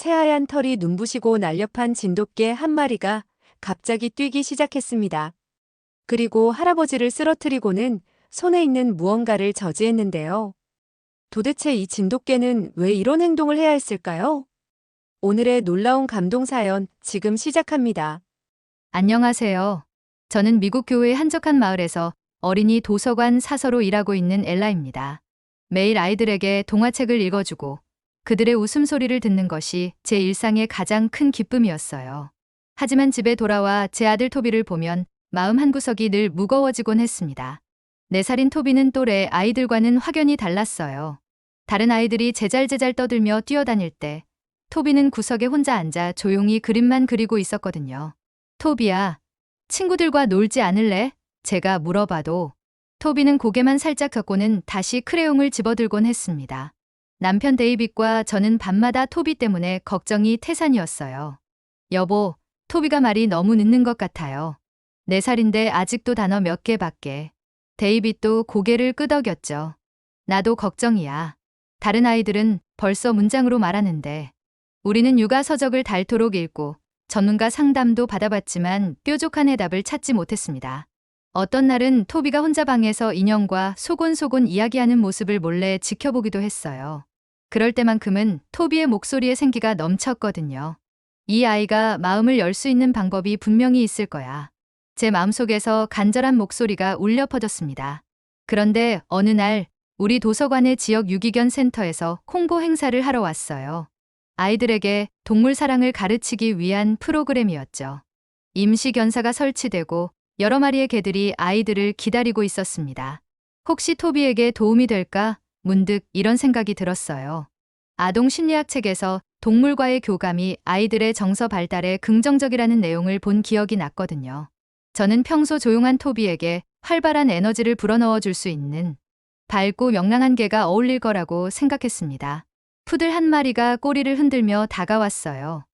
새하얀 털이 눈부시고 날렵한 진돗개 한 마리가 갑자기 뛰기 시작했습니다. 그리고 할아버지를 쓰러뜨리고는 손에 있는 무언가를 저지했는데요. 도대체 이 진돗개는 왜 이런 행동을 해야 했을까요? 오늘의 놀라운 감동 사연 지금 시작합니다. 안녕하세요. 저는 미국 교외의 한적한 마을에서 어린이 도서관 사서로 일하고 있는 엘라입니다. 매일 아이들에게 동화책을 읽어주고 그들의 웃음소리를 듣는 것이 제 일상의 가장 큰 기쁨이었어요. 하지만 집에 돌아와 제 아들 토비를 보면 마음 한구석이 늘 무거워지곤 했습니다. 4살인 토비는 또래 아이들과는 확연히 달랐어요. 다른 아이들이 제잘제잘 떠들며 뛰어다닐 때 토비는 구석에 혼자 앉아 조용히 그림만 그리고 있었거든요. 토비야, 친구들과 놀지 않을래? 제가 물어봐도 토비는 고개만 살짝 걷고는 다시 크레용을 집어들곤 했습니다. 남편 데이빗과 저는 밤마다 토비 때문에 걱정이 태산이었어요. 여보, 토비가 말이 너무 늦는 것 같아요. 4살인데 아직도 단어 몇 개밖에. 데이빗도 고개를 끄덕였죠. 나도 걱정이야. 다른 아이들은 벌써 문장으로 말하는데 우리는 육아 서적을 닳도록 읽고 전문가 상담도 받아봤지만 뾰족한 해답을 찾지 못했습니다. 어떤 날은 토비가 혼자 방에서 인형과 소곤소곤 이야기하는 모습을 몰래 지켜보기도 했어요. 그럴 때만큼은 토비의 목소리에 생기가 넘쳤거든요. 이 아이가 마음을 열 수 있는 방법이 분명히 있을 거야. 제 마음속에서 간절한 목소리가 울려 퍼졌습니다. 그런데 어느 날 우리 도서관의 지역 유기견 센터에서 홍보 행사를 하러 왔어요. 아이들에게 동물 사랑을 가르치기 위한 프로그램이었죠. 임시 견사가 설치되고 여러 마리의 개들이 아이들을 기다리고 있었습니다. 혹시 토비에게 도움이 될까? 문득 이런 생각이 들었어요. 아동 심리학 책에서 동물과의 교감이 아이들의 정서 발달에 긍정적이라는 내용을 본 기억이 났거든요. 저는 평소 조용한 토비에게 활발한 에너지를 불어넣어 줄 수 있는 밝고 명랑한 개가 어울릴 거라고 생각했습니다. 푸들 한 마리가 꼬리를 흔들며 다가왔어요.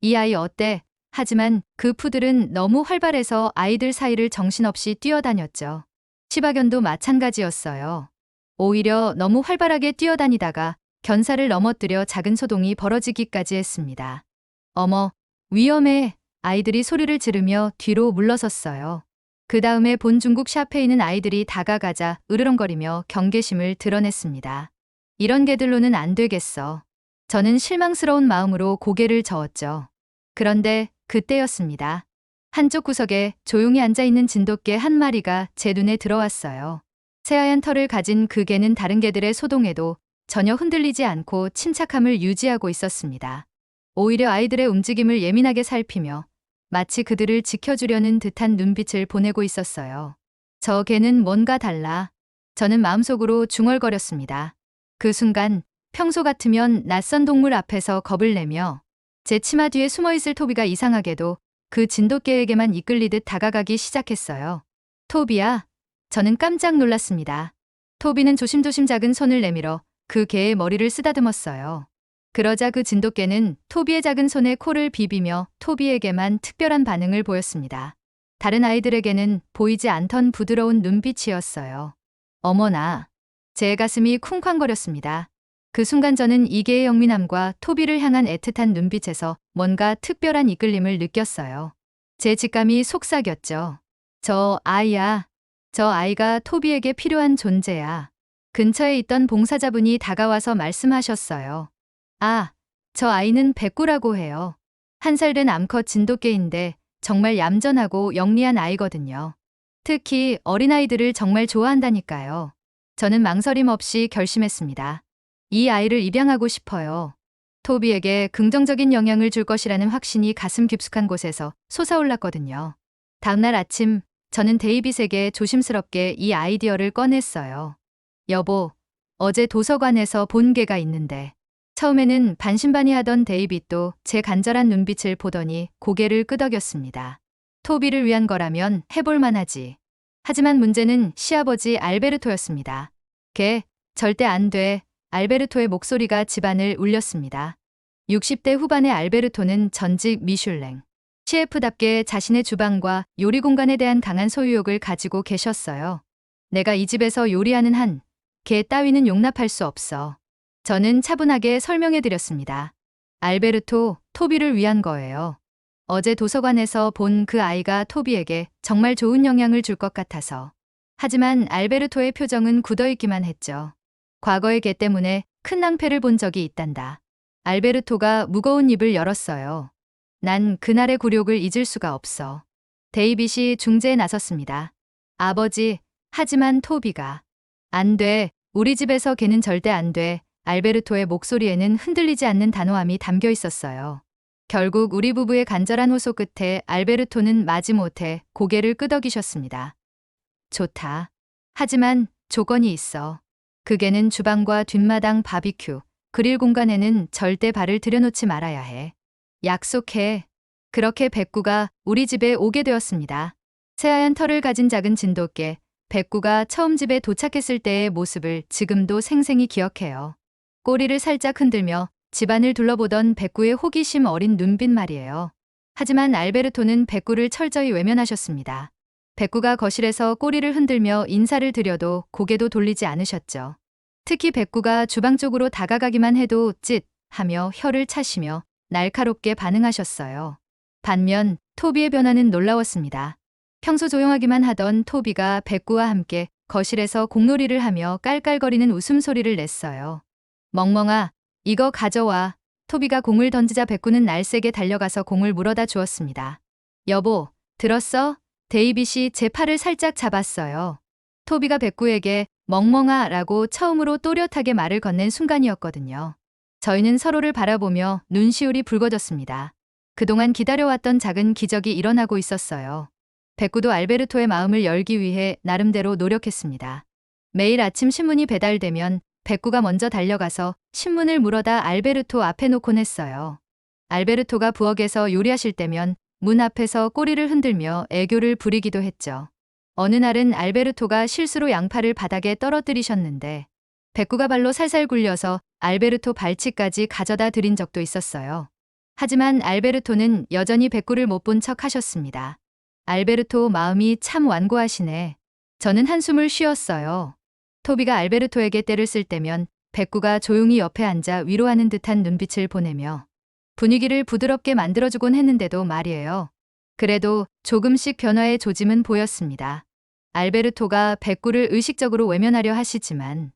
이 아이 어때? 하지만 그 푸들은 너무 활발해서 아이들 사이를 정신없이 뛰어다녔죠. 시바견도 마찬가지였어요. 오히려 너무 활발하게 뛰어다니다가 견사를 넘어뜨려 작은 소동이 벌어지기까지 했습니다. 어머, 위험해! 아이들이 소리를 지르며 뒤로 물러섰어요. 그 다음에 본 중국 샤페이는 아이들이 다가가자 으르렁거리며 경계심을 드러냈습니다. 이런 개들로는 안 되겠어. 저는 실망스러운 마음으로 고개를 저었죠. 그런데 그때였습니다. 한쪽 구석에 조용히 앉아있는 진돗개 한 마리가 제 눈에 들어왔어요. 새하얀 털을 가진 그 개는 다른 개들의 소동에도 전혀 흔들리지 않고 침착함을 유지하고 있었습니다. 오히려 아이들의 움직임을 예민하게 살피며 마치 그들을 지켜주려는 듯한 눈빛을 보내고 있었어요. 저 개는 뭔가 달라. 저는 마음속으로 중얼거렸습니다. 그 순간 평소 같으면 낯선 동물 앞에서 겁을 내며 제 치마 뒤에 숨어있을 토비가 이상하게도 그 진돗개에게만 이끌리듯 다가가기 시작했어요. 토비야. 저는 깜짝 놀랐습니다. 토비는 조심조심 작은 손을 내밀어 그 개의 머리를 쓰다듬었어요. 그러자 그 진돗개는 토비의 작은 손에 코를 비비며 토비에게만 특별한 반응을 보였습니다. 다른 아이들에게는 보이지 않던 부드러운 눈빛이었어요. 어머나. 제 가슴이 쿵쾅거렸습니다. 그 순간 저는 이 개의 영민함과 토비를 향한 애틋한 눈빛에서 뭔가 특별한 이끌림을 느꼈어요. 제 직감이 속삭였죠. 저 아이야. 저 아이가 토비에게 필요한 존재야. 근처에 있던 봉사자분이 다가와서 말씀하셨어요. 아, 저 아이는 백구라고 해요. 1살 된 암컷 진돗개인데 정말 얌전하고 영리한 아이거든요. 특히 어린아이들을 정말 좋아한다니까요. 저는 망설임 없이 결심했습니다. 이 아이를 입양하고 싶어요. 토비에게 긍정적인 영향을 줄 것이라는 확신이 가슴 깊숙한 곳에서 솟아올랐거든요. 다음날 아침, 저는 데이빗에게 조심스럽게 이 아이디어를 꺼냈어요. 여보, 어제 도서관에서 본 개가 있는데. 처음에는 반신반의하던 데이빗도 제 간절한 눈빛을 보더니 고개를 끄덕였습니다. 토비를 위한 거라면 해볼 만하지. 하지만 문제는 시아버지 알베르토였습니다. 걔, 절대 안 돼. 알베르토의 목소리가 집안을 울렸습니다. 60대 후반의 알베르토는 전직 미슐랭 셰프답게 자신의 주방과 요리 공간에 대한 강한 소유욕을 가지고 계셨어요. 내가 이 집에서 요리하는 한, 걔 따위는 용납할 수 없어. 저는 차분하게 설명해드렸습니다. 알베르토, 토비를 위한 거예요. 어제 도서관에서 본 그 아이가 토비에게 정말 좋은 영향을 줄 것 같아서. 하지만 알베르토의 표정은 굳어있기만 했죠. 과거의 개 때문에 큰 낭패를 본 적이 있단다. 알베르토가 무거운 입을 열었어요. 난 그날의 굴욕을 잊을 수가 없어. 데이빗이 중재에 나섰습니다. 아버지, 하지만 토비가. 안 돼. 우리 집에서 걔는 절대 안 돼. 알베르토의 목소리에는 흔들리지 않는 단호함이 담겨 있었어요. 결국 우리 부부의 간절한 호소 끝에 알베르토는 마지못해 고개를 끄덕이셨습니다. 좋다. 하지만 조건이 있어. 그 개는 주방과 뒷마당 바비큐, 그릴 공간에는 절대 발을 들여놓지 말아야 해. 약속해. 그렇게 백구가 우리 집에 오게 되었습니다. 새하얀 털을 가진 작은 진돗개, 백구가 처음 집에 도착했을 때의 모습을 지금도 생생히 기억해요. 꼬리를 살짝 흔들며 집안을 둘러보던 백구의 호기심 어린 눈빛 말이에요. 하지만 알베르토는 백구를 철저히 외면하셨습니다. 백구가 거실에서 꼬리를 흔들며 인사를 드려도 고개도 돌리지 않으셨죠. 특히 백구가 주방 쪽으로 다가가기만 해도 찢 하며 혀를 차시며 날카롭게 반응하셨어요. 반면 토비의 변화는 놀라웠습니다. 평소 조용하기만 하던 토비가 백구와 함께 거실에서 공놀이를 하며 깔깔거리는 웃음소리를 냈어요. 멍멍아, 이거 가져와. 토비가 공을 던지자 백구는 날쌔게 달려가서 공을 물어다 주었습니다. 여보, 들었어? 데이빗이 제 팔을 살짝 잡았어요. 토비가 백구에게 멍멍아 라고 처음으로 또렷하게 말을 건넨 순간이었거든요. 저희는 서로를 바라보며 눈시울이 붉어졌습니다. 그동안 기다려왔던 작은 기적이 일어나고 있었어요. 백구도 알베르토의 마음을 열기 위해 나름대로 노력했습니다. 매일 아침 신문이 배달되면 백구가 먼저 달려가서 신문을 물어다 알베르토 앞에 놓곤 했어요. 알베르토가 부엌에서 요리하실 때면 문 앞에서 꼬리를 흔들며 애교를 부리기도 했죠. 어느 날은 알베르토가 실수로 양팔을 바닥에 떨어뜨리셨는데 백구가 발로 살살 굴려서 알베르토 발치까지 가져다 드린 적도 있었어요. 하지만 알베르토는 여전히 백구를 못 본 척 하셨습니다. 알베르토 마음이 참 완고하시네. 저는 한숨을 쉬었어요. 토비가 알베르토에게 때를 쓸 때면 백구가 조용히 옆에 앉아 위로하는 듯한 눈빛을 보내며 분위기를 부드럽게 만들어주곤 했는데도 말이에요. 그래도 조금씩 변화의 조짐은 보였습니다. 알베르토가 백구를 의식적으로 외면하려 하시지만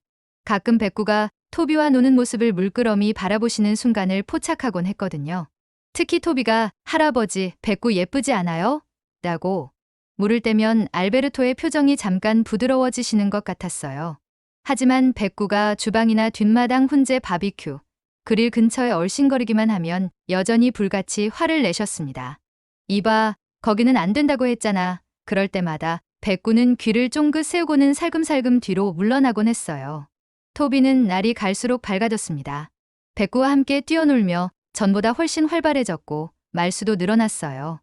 가끔 백구가 토비와 노는 모습을 물끄러미 바라보시는 순간을 포착하곤 했거든요. 특히 토비가 할아버지, 백구 예쁘지 않아요? 라고 물을 때면 알베르토의 표정이 잠깐 부드러워지시는 것 같았어요. 하지만 백구가 주방이나 뒷마당 훈제 바비큐, 그릴 근처에 얼씬거리기만 하면 여전히 불같이 화를 내셨습니다. 이봐, 거기는 안 된다고 했잖아. 그럴 때마다 백구는 귀를 쫑긋 세우고는 살금살금 뒤로 물러나곤 했어요. 토비는 날이 갈수록 밝아졌습니다. 백구와 함께 뛰어놀며 전보다 훨씬 활발해졌고 말수도 늘어났어요.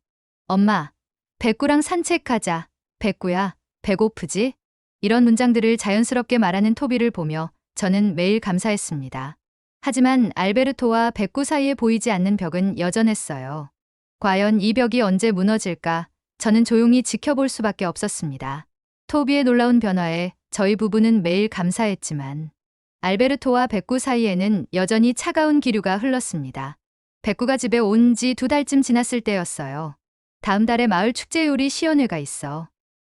엄마, 백구랑 산책하자. 백구야, 배고프지? 이런 문장들을 자연스럽게 말하는 토비를 보며 저는 매일 감사했습니다. 하지만 알베르토와 백구 사이에 보이지 않는 벽은 여전했어요. 과연 이 벽이 언제 무너질까? 저는 조용히 지켜볼 수밖에 없었습니다. 토비의 놀라운 변화에 저희 부부는 매일 감사했지만 알베르토와 백구 사이에는 여전히 차가운 기류가 흘렀습니다. 백구가 집에 온 지 2달쯤 지났을 때였어요. 다음 달에 마을 축제 요리 시연회가 있어.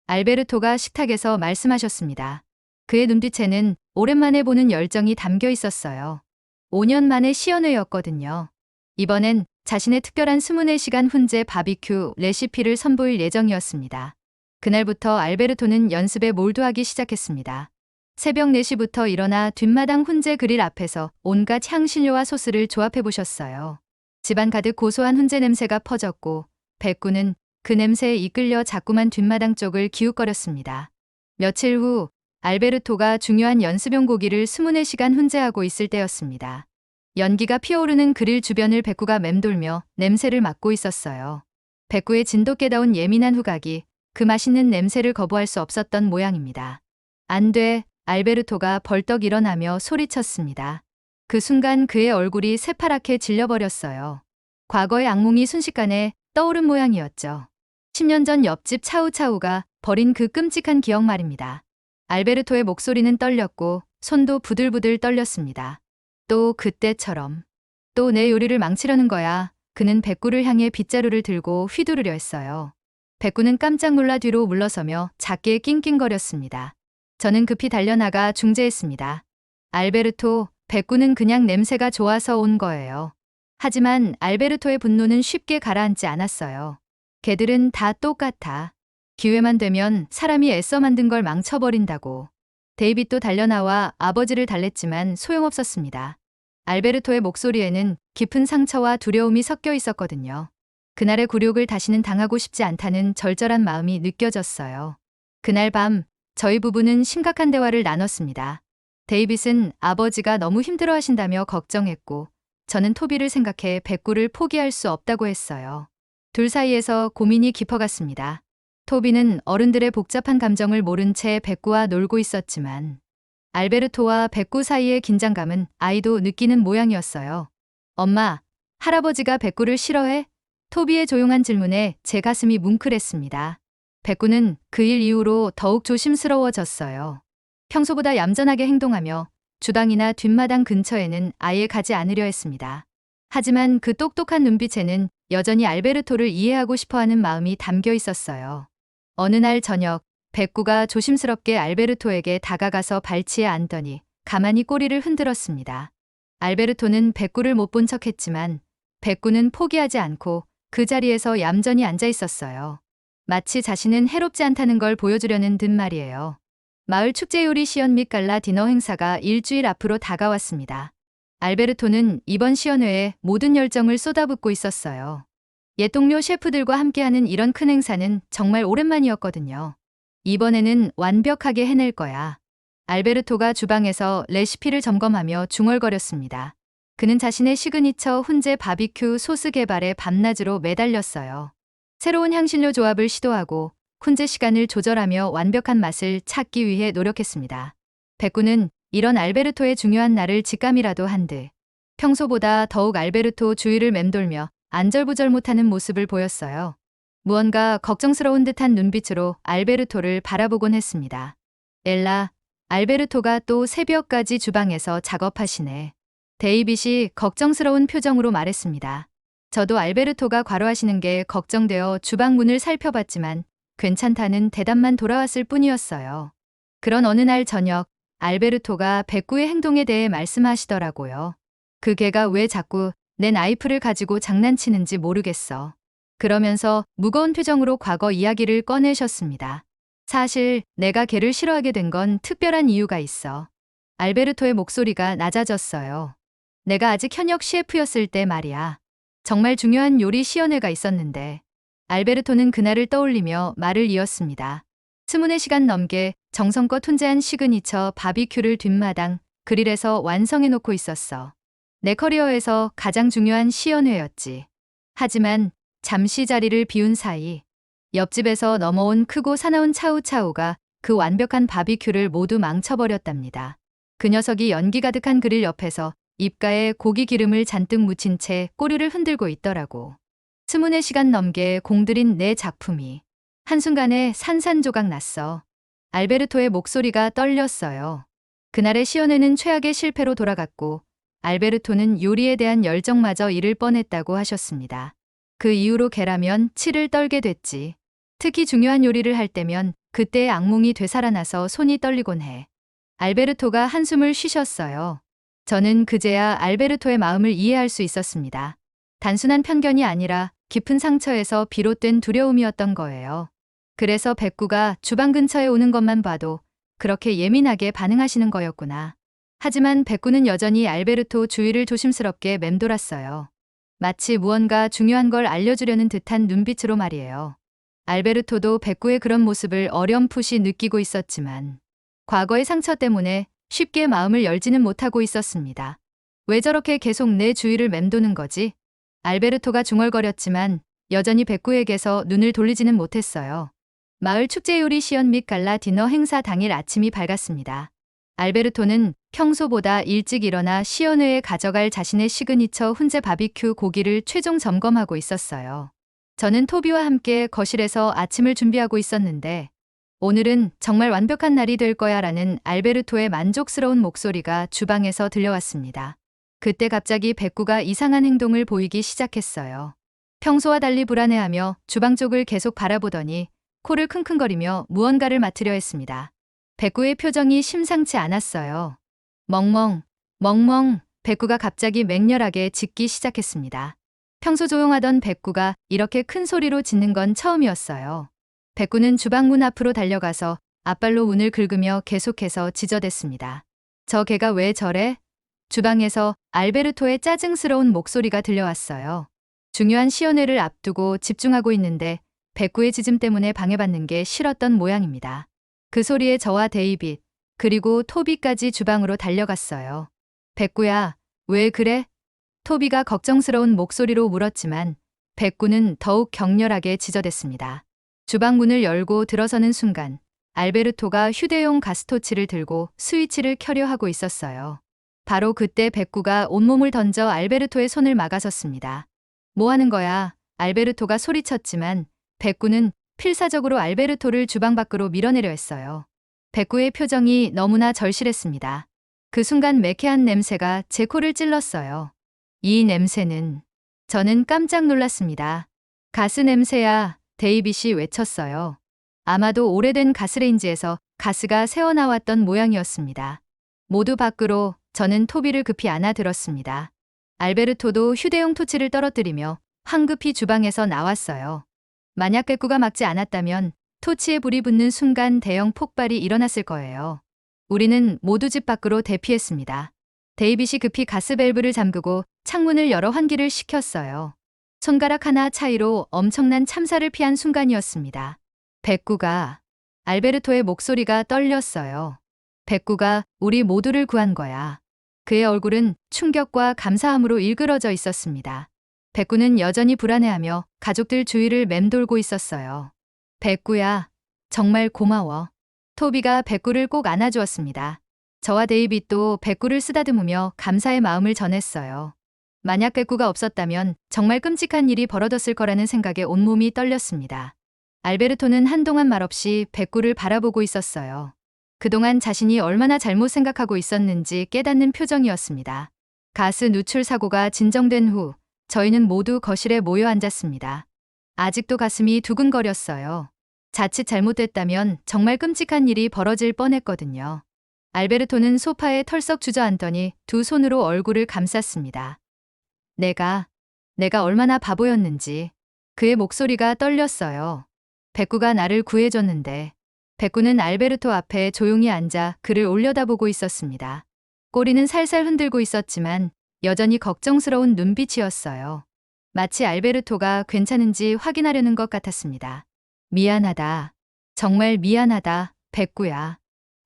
알베르토가 식탁에서 말씀하셨습니다. 그의 눈빛에는 오랜만에 보는 열정이 담겨 있었어요. 5년 만의 시연회였거든요. 이번엔 자신의 특별한 24시간 훈제 바비큐 레시피를 선보일 예정이었습니다. 그날부터 알베르토는 연습에 몰두하기 시작했습니다. 새벽 4시부터 일어나 뒷마당 훈제 그릴 앞에서 온갖 향신료와 소스를 조합해 보셨어요. 집안 가득 고소한 훈제 냄새가 퍼졌고 백구는 그 냄새에 이끌려 자꾸만 뒷마당 쪽을 기웃거렸습니다. 며칠 후 알베르토가 중요한 연습용 고기를 24시간 훈제하고 있을 때였습니다. 연기가 피어오르는 그릴 주변을 백구가 맴돌며 냄새를 맡고 있었어요. 백구의 진돗개다운 예민한 후각이 그 맛있는 냄새를 거부할 수 없었던 모양입니다. 안 돼, 알베르토가 벌떡 일어나며 소리쳤습니다. 그 순간 그의 얼굴이 새파랗게 질려버렸어요. 과거의 악몽이 순식간에 떠오른 모양이었죠. 10년 전 옆집 차우차우가 버린 그 끔찍한 기억 말입니다. 알베르토의 목소리는 떨렸고 손도 부들부들 떨렸습니다. 또 그때처럼 또 내 요리를 망치려는 거야. 그는 백구를 향해 빗자루를 들고 휘두르려 했어요. 백구는 깜짝 놀라 뒤로 물러서며 작게 낑낑거렸습니다. 저는 급히 달려나가 중재했습니다. 알베르토, 백구는 그냥 냄새가 좋아서 온 거예요. 하지만 알베르토의 분노는 쉽게 가라앉지 않았어요. 개들은 다 똑같아. 기회만 되면 사람이 애써 만든 걸 망쳐버린다고. 데이빗도 달려나와 아버지를 달랬지만 소용없었습니다. 알베르토의 목소리에는 깊은 상처와 두려움이 섞여 있었거든요. 그날의 굴욕을 다시는 당하고 싶지 않다는 절절한 마음이 느껴졌어요. 그날 밤 저희 부부는 심각한 대화를 나눴습니다. 데이빗은 아버지가 너무 힘들어하신다며 걱정했고 저는 토비를 생각해 백구를 포기할 수 없다고 했어요. 둘 사이에서 고민이 깊어갔습니다. 토비는 어른들의 복잡한 감정을 모른 채 백구와 놀고 있었지만 알베르토와 백구 사이의 긴장감은 아이도 느끼는 모양이었어요. 엄마, 할아버지가 백구를 싫어해? 토비의 조용한 질문에 제 가슴이 뭉클했습니다. 백구는 그 일 이후로 더욱 조심스러워졌어요. 평소보다 얌전하게 행동하며 주방이나 뒷마당 근처에는 아예 가지 않으려 했습니다. 하지만 그 똑똑한 눈빛에는 여전히 알베르토를 이해하고 싶어하는 마음이 담겨 있었어요. 어느 날 저녁, 백구가 조심스럽게 알베르토에게 다가가서 발치에 앉더니 가만히 꼬리를 흔들었습니다. 알베르토는 백구를 못 본 척했지만 백구는 포기하지 않고 그 자리에서 얌전히 앉아 있었어요. 마치 자신은 해롭지 않다는 걸 보여주려는 듯 말이에요. 마을 축제 요리 시연 및 갈라 디너 행사가 일주일 앞으로 다가왔습니다. 알베르토는 이번 시연회에 모든 열정을 쏟아붓고 있었어요. 옛 동료 셰프들과 함께하는 이런 큰 행사는 정말 오랜만이었거든요. 이번에는 완벽하게 해낼 거야. 알베르토가 주방에서 레시피를 점검하며 중얼거렸습니다. 그는 자신의 시그니처 훈제 바비큐 소스 개발에 밤낮으로 매달렸어요. 새로운 향신료 조합을 시도하고 훈제 시간을 조절하며 완벽한 맛을 찾기 위해 노력했습니다. 백구는 이런 알베르토의 중요한 날을 직감이라도 한 듯 평소보다 더욱 알베르토 주위를 맴돌며 안절부절 못하는 모습을 보였어요. 무언가 걱정스러운 듯한 눈빛으로 알베르토를 바라보곤 했습니다. 엘라, 알베르토가 또 새벽까지 주방에서 작업하시네. 데이빗이 걱정스러운 표정으로 말했습니다. 저도 알베르토가 과로하시는 게 걱정되어 주방 문을 살펴봤지만 괜찮다는 대답만 돌아왔을 뿐이었어요. 그런 어느 날 저녁, 알베르토가 백구의 행동에 대해 말씀하시더라고요. 그 개가 왜 자꾸 내 나이프를 가지고 장난치는지 모르겠어. 그러면서 무거운 표정으로 과거 이야기를 꺼내셨습니다. 사실 내가 개를 싫어하게 된 건 특별한 이유가 있어. 알베르토의 목소리가 낮아졌어요. 내가 아직 현역 셰프였을 때 말이야. 정말 중요한 요리 시연회가 있었는데 알베르토는 그날을 떠올리며 말을 이었습니다. 20시간 넘게 정성껏 훈제한 시그니처 바비큐를 뒷마당 그릴에서 완성해놓고 있었어. 내 커리어에서 가장 중요한 시연회였지. 하지만 잠시 자리를 비운 사이 옆집에서 넘어온 크고 사나운 차우차우가 그 완벽한 바비큐를 모두 망쳐버렸답니다. 그 녀석이 연기 가득한 그릴 옆에서 입가에 고기 기름을 잔뜩 묻힌 채 꼬리를 흔들고 있더라고. 20시간 넘게 공들인 내 작품이 한순간에 산산조각 났어. 알베르토의 목소리가 떨렸어요. 그날의 시연회는 최악의 실패로 돌아갔고 알베르토는 요리에 대한 열정마저 잃을 뻔했다고 하셨습니다. 그 이후로 개라면 치를 떨게 됐지. 특히 중요한 요리를 할 때면 그때의 악몽이 되살아나서 손이 떨리곤 해. 알베르토가 한숨을 쉬셨어요. 저는 그제야 알베르토의 마음을 이해할 수 있었습니다. 단순한 편견이 아니라 깊은 상처에서 비롯된 두려움이었던 거예요. 그래서 백구가 주방 근처에 오는 것만 봐도 그렇게 예민하게 반응하시는 거였구나. 하지만 백구는 여전히 알베르토 주위를 조심스럽게 맴돌았어요. 마치 무언가 중요한 걸 알려주려는 듯한 눈빛으로 말이에요. 알베르토도 백구의 그런 모습을 어렴풋이 느끼고 있었지만 과거의 상처 때문에 쉽게 마음을 열지는 못하고 있었습니다. 왜 저렇게 계속 내 주위를 맴도는 거지? 알베르토가 중얼거렸지만 여전히 백구에게서 눈을 돌리지는 못했어요. 마을 축제 요리 시연 및 갈라 디너 행사 당일 아침이 밝았습니다. 알베르토는 평소보다 일찍 일어나 시연회에 가져갈 자신의 시그니처 훈제 바비큐 고기를 최종 점검하고 있었어요. 저는 토비와 함께 거실에서 아침을 준비하고 있었는데 오늘은 정말 완벽한 날이 될 거야 라는 알베르토의 만족스러운 목소리가 주방에서 들려왔습니다. 그때 갑자기 백구가 이상한 행동을 보이기 시작했어요. 평소와 달리 불안해하며 주방 쪽을 계속 바라보더니 코를 킁킁거리며 무언가를 맡으려 했습니다. 백구의 표정이 심상치 않았어요. 멍멍, 멍멍, 백구가 갑자기 맹렬하게 짖기 시작했습니다. 평소 조용하던 백구가 이렇게 큰 소리로 짖는 건 처음이었어요. 백구는 주방 문 앞으로 달려가서 앞발로 문을 긁으며 계속해서 짖어댔습니다. 저 개가 왜 저래? 주방에서 알베르토의 짜증스러운 목소리가 들려왔어요. 중요한 시연회를 앞두고 집중하고 있는데 백구의 짖음 때문에 방해받는 게 싫었던 모양입니다. 그 소리에 저와 데이빗, 그리고 토비까지 주방으로 달려갔어요. 백구야, 왜 그래? 토비가 걱정스러운 목소리로 물었지만 백구는 더욱 격렬하게 짖어댔습니다. 주방 문을 열고 들어서는 순간 알베르토가 휴대용 가스토치를 들고 스위치를 켜려 하고 있었어요. 바로 그때 백구가 온몸을 던져 알베르토의 손을 막아섰습니다. 뭐 하는 거야? 알베르토가 소리쳤지만 백구는 필사적으로 알베르토를 주방 밖으로 밀어내려 했어요. 백구의 표정이 너무나 절실했습니다. 그 순간 매캐한 냄새가 제 코를 찔렀어요. 이 냄새는... 저는 깜짝 놀랐습니다. 가스 냄새야, 데이빗이 외쳤어요. 아마도 오래된 가스레인지에서 가스가 새어나왔던 모양이었습니다. 모두 밖으로. 저는 토비를 급히 안아들었습니다. 알베르토도 휴대용 토치를 떨어뜨리며 황급히 주방에서 나왔어요. 만약 백구가 막지 않았다면 토치에 불이 붙는 순간 대형 폭발이 일어났을 거예요. 우리는 모두 집 밖으로 대피했습니다. 데이빗이 급히 가스 밸브를 잠그고 창문을 열어 환기를 시켰어요. 손가락 하나 차이로 엄청난 참사를 피한 순간이었습니다. 백구가... 알베르토의 목소리가 떨렸어요. 백구가 우리 모두를 구한 거야. 그의 얼굴은 충격과 감사함으로 일그러져 있었습니다. 백구는 여전히 불안해하며 가족들 주위를 맴돌고 있었어요. 백구야, 정말 고마워. 토비가 백구를 꼭 안아주었습니다. 저와 데이빗도 백구를 쓰다듬으며 감사의 마음을 전했어요. 만약 백구가 없었다면 정말 끔찍한 일이 벌어졌을 거라는 생각에 온몸이 떨렸습니다. 알베르토는 한동안 말없이 백구를 바라보고 있었어요. 그동안 자신이 얼마나 잘못 생각하고 있었는지 깨닫는 표정이었습니다. 가스 누출 사고가 진정된 후 저희는 모두 거실에 모여 앉았습니다. 아직도 가슴이 두근거렸어요. 자칫 잘못됐다면 정말 끔찍한 일이 벌어질 뻔했거든요. 알베르토는 소파에 털썩 주저앉더니 두 손으로 얼굴을 감쌌습니다. 내가 얼마나 바보였는지. 그의 목소리가 떨렸어요. 백구가 나를 구해줬는데. 백구는 알베르토 앞에 조용히 앉아 그를 올려다보고 있었습니다. 꼬리는 살살 흔들고 있었지만 여전히 걱정스러운 눈빛이었어요. 마치 알베르토가 괜찮은지 확인하려는 것 같았습니다. 미안하다. 정말 미안하다, 백구야.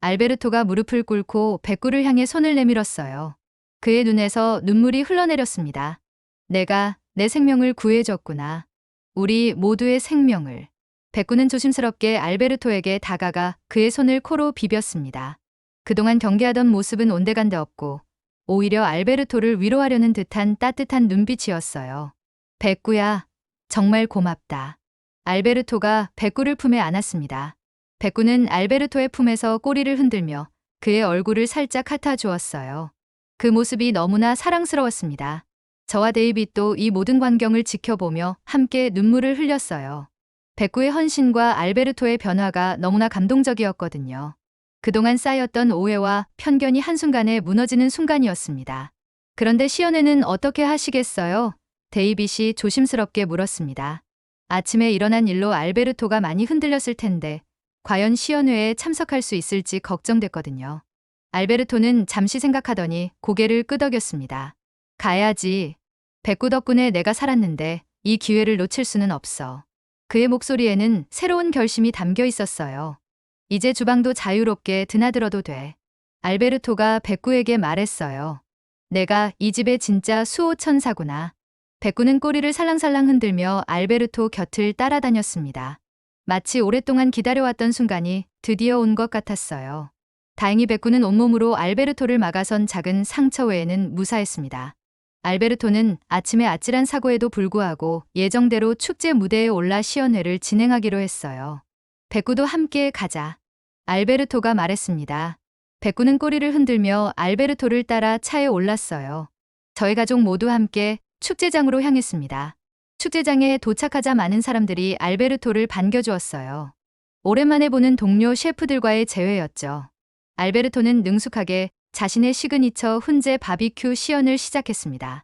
알베르토가 무릎을 꿇고 백구를 향해 손을 내밀었어요. 그의 눈에서 눈물이 흘러내렸습니다. 내가 내 생명을 구해줬구나. 우리 모두의 생명을. 백구는 조심스럽게 알베르토에게 다가가 그의 손을 코로 비볐습니다. 그동안 경계하던 모습은 온데간데 없고 오히려 알베르토를 위로하려는 듯한 따뜻한 눈빛이었어요. 백구야, 정말 고맙다. 알베르토가 백구를 품에 안았습니다. 백구는 알베르토의 품에서 꼬리를 흔들며 그의 얼굴을 살짝 핥아주었어요. 그 모습이 너무나 사랑스러웠습니다. 저와 데이빗도 이 모든 광경을 지켜보며 함께 눈물을 흘렸어요. 백구의 헌신과 알베르토의 변화가 너무나 감동적이었거든요. 그동안 쌓였던 오해와 편견이 한순간에 무너지는 순간이었습니다. 그런데 시연회는 어떻게 하시겠어요? 데이빗이 조심스럽게 물었습니다. 아침에 일어난 일로 알베르토가 많이 흔들렸을 텐데 과연 시연회에 참석할 수 있을지 걱정됐거든요. 알베르토는 잠시 생각하더니 고개를 끄덕였습니다. 가야지. 백구 덕분에 내가 살았는데 이 기회를 놓칠 수는 없어. 그의 목소리에는 새로운 결심이 담겨 있었어요. 이제 주방도 자유롭게 드나들어도 돼. 알베르토가 백구에게 말했어요. 내가 이 집의 진짜 수호천사구나. 백구는 꼬리를 살랑살랑 흔들며 알베르토 곁을 따라다녔습니다. 마치 오랫동안 기다려왔던 순간이 드디어 온 것 같았어요. 다행히 백구는 온몸으로 알베르토를 막아선 작은 상처 외에는 무사했습니다. 알베르토는 아침에 아찔한 사고에도 불구하고 예정대로 축제 무대에 올라 시연회를 진행하기로 했어요. 백구도 함께 가자. 알베르토가 말했습니다. 백구는 꼬리를 흔들며 알베르토를 따라 차에 올랐어요. 저희 가족 모두 함께 축제장으로 향했습니다. 축제장에 도착하자 많은 사람들이 알베르토를 반겨주었어요. 오랜만에 보는 동료 셰프들과의 재회였죠. 알베르토는 능숙하게 자신의 시그니처 훈제 바비큐 시연을 시작했습니다.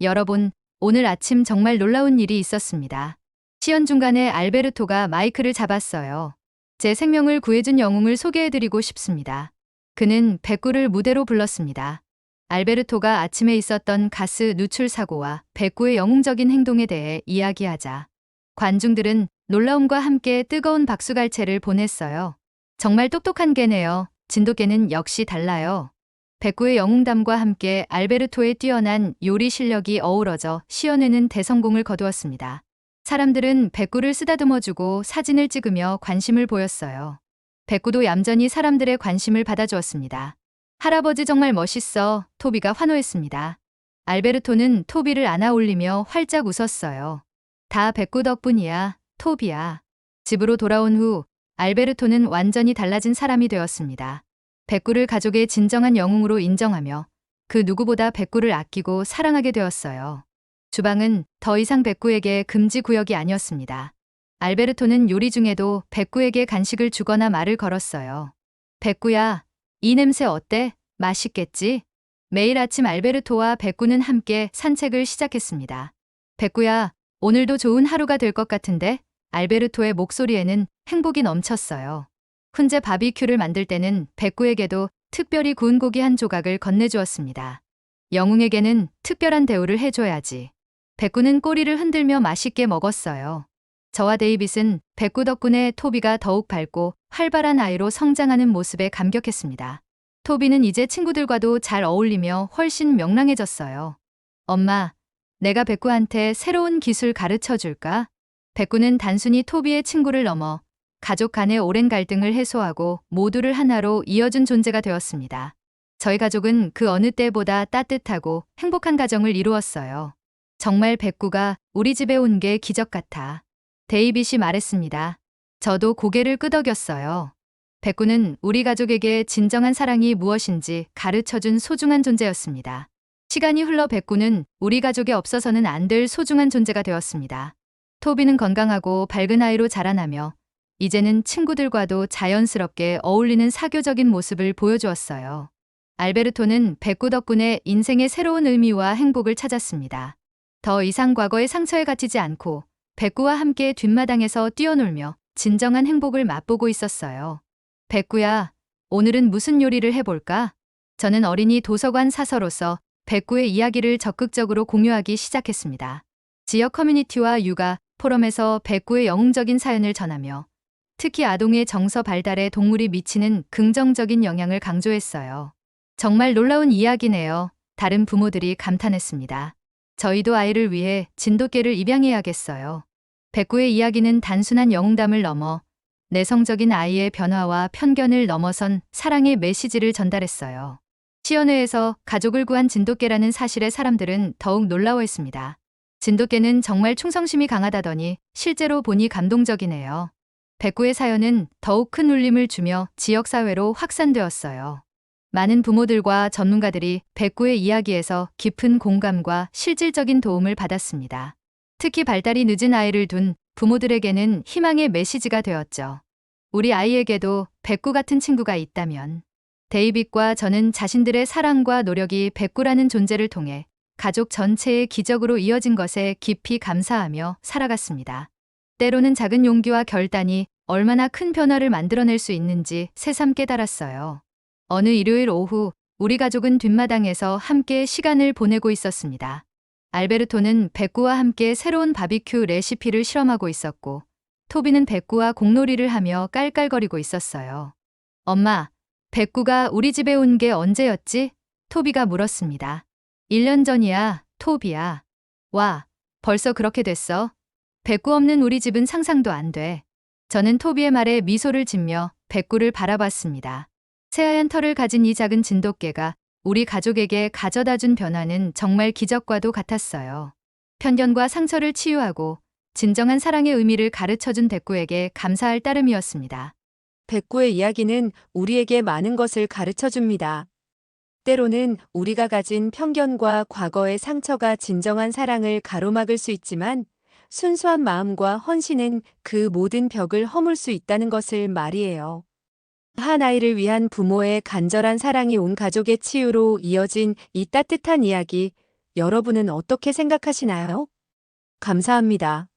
여러분, 오늘 아침 정말 놀라운 일이 있었습니다. 시연 중간에 알베르토가 마이크를 잡았어요. 제 생명을 구해준 영웅을 소개해드리고 싶습니다. 그는 백구를 무대로 불렀습니다. 알베르토가 아침에 있었던 가스 누출 사고와 백구의 영웅적인 행동에 대해 이야기하자 관중들은 놀라움과 함께 뜨거운 박수갈채를 보냈어요. 정말 똑똑한 개네요. 진돗개는 역시 달라요. 백구의 영웅담과 함께 알베르토의 뛰어난 요리 실력이 어우러져 시연회는 대성공을 거두었습니다. 사람들은 백구를 쓰다듬어주고 사진을 찍으며 관심을 보였어요. 백구도 얌전히 사람들의 관심을 받아주었습니다. 할아버지 정말 멋있어. 토비가 환호했습니다. 알베르토는 토비를 안아 올리며 활짝 웃었어요. 다 백구 덕분이야, 토비야. 집으로 돌아온 후 알베르토는 완전히 달라진 사람이 되었습니다. 백구를 가족의 진정한 영웅으로 인정하며 그 누구보다 백구를 아끼고 사랑하게 되었어요. 주방은 더 이상 백구에게 금지 구역이 아니었습니다. 알베르토는 요리 중에도 백구에게 간식을 주거나 말을 걸었어요. 백구야, 이 냄새 어때? 맛있겠지? 매일 아침 알베르토와 백구는 함께 산책을 시작했습니다. 백구야, 오늘도 좋은 하루가 될 것 같은데? 알베르토의 목소리에는 행복이 넘쳤어요. 훈제 바비큐를 만들 때는 백구에게도 특별히 구운 고기 한 조각을 건네주었습니다. 영웅에게는 특별한 대우를 해줘야지. 백구는 꼬리를 흔들며 맛있게 먹었어요. 저와 데이빗은 백구 덕분에 토비가 더욱 밝고 활발한 아이로 성장하는 모습에 감격했습니다. 토비는 이제 친구들과도 잘 어울리며 훨씬 명랑해졌어요. 엄마, 내가 백구한테 새로운 기술 가르쳐 줄까? 백구는 단순히 토비의 친구를 넘어 가족 간의 오랜 갈등을 해소하고 모두를 하나로 이어준 존재가 되었습니다. 저희 가족은 그 어느 때보다 따뜻하고 행복한 가정을 이루었어요. 정말 백구가 우리 집에 온 게 기적 같아. 데이빗이 말했습니다. 저도 고개를 끄덕였어요. 백구는 우리 가족에게 진정한 사랑이 무엇인지 가르쳐준 소중한 존재였습니다. 시간이 흘러 백구는 우리 가족에 없어서는 안 될 소중한 존재가 되었습니다. 토비는 건강하고 밝은 아이로 자라나며 이제는 친구들과도 자연스럽게 어울리는 사교적인 모습을 보여주었어요. 알베르토는 백구 덕분에 인생의 새로운 의미와 행복을 찾았습니다. 더 이상 과거의 상처에 갇히지 않고 백구와 함께 뒷마당에서 뛰어놀며 진정한 행복을 맛보고 있었어요. 백구야, 오늘은 무슨 요리를 해볼까? 저는 어린이 도서관 사서로서 백구의 이야기를 적극적으로 공유하기 시작했습니다. 지역 커뮤니티와 육아 포럼에서 백구의 영웅적인 사연을 전하며 특히 아동의 정서 발달에 동물이 미치는 긍정적인 영향을 강조했어요. 정말 놀라운 이야기네요. 다른 부모들이 감탄했습니다. 저희도 아이를 위해 진돗개를 입양해야겠어요. 백구의 이야기는 단순한 영웅담을 넘어 내성적인 아이의 변화와 편견을 넘어선 사랑의 메시지를 전달했어요. 시연회에서 가족을 구한 진돗개라는 사실에 사람들은 더욱 놀라워했습니다. 진돗개는 정말 충성심이 강하다더니 실제로 보니 감동적이네요. 백구의 사연은 더욱 큰 울림을 주며 지역사회로 확산되었어요. 많은 부모들과 전문가들이 백구의 이야기에서 깊은 공감과 실질적인 도움을 받았습니다. 특히 발달이 늦은 아이를 둔 부모들에게는 희망의 메시지가 되었죠. 우리 아이에게도 백구 같은 친구가 있다면. 데이빗과 저는 자신들의 사랑과 노력이 백구라는 존재를 통해 가족 전체의 기적으로 이어진 것에 깊이 감사하며 살아갔습니다. 때로는 작은 용기와 결단이 얼마나 큰 변화를 만들어낼 수 있는지 새삼 깨달았어요. 어느 일요일 오후 우리 가족은 뒷마당에서 함께 시간을 보내고 있었습니다. 알베르토는 백구와 함께 새로운 바비큐 레시피를 실험하고 있었고 토비는 백구와 공놀이를 하며 깔깔거리고 있었어요. 엄마, 백구가 우리 집에 온 게 언제였지? 토비가 물었습니다. 1년 전이야, 토비야. 와, 벌써 그렇게 됐어? 백구 없는 우리 집은 상상도 안 돼. 저는 토비의 말에 미소를 짓며 백구를 바라봤습니다. 새하얀 털을 가진 이 작은 진돗개가 우리 가족에게 가져다 준 변화는 정말 기적과도 같았어요. 편견과 상처를 치유하고 진정한 사랑의 의미를 가르쳐준 백구에게 감사할 따름이었습니다. 백구의 이야기는 우리에게 많은 것을 가르쳐 줍니다. 때로는 우리가 가진 편견과 과거의 상처가 진정한 사랑을 가로막을 수 있지만 순수한 마음과 헌신은 그 모든 벽을 허물 수 있다는 것을 말이에요. 한 아이를 위한 부모의 간절한 사랑이 온 가족의 치유로 이어진 이 따뜻한 이야기, 여러분은 어떻게 생각하시나요? 감사합니다.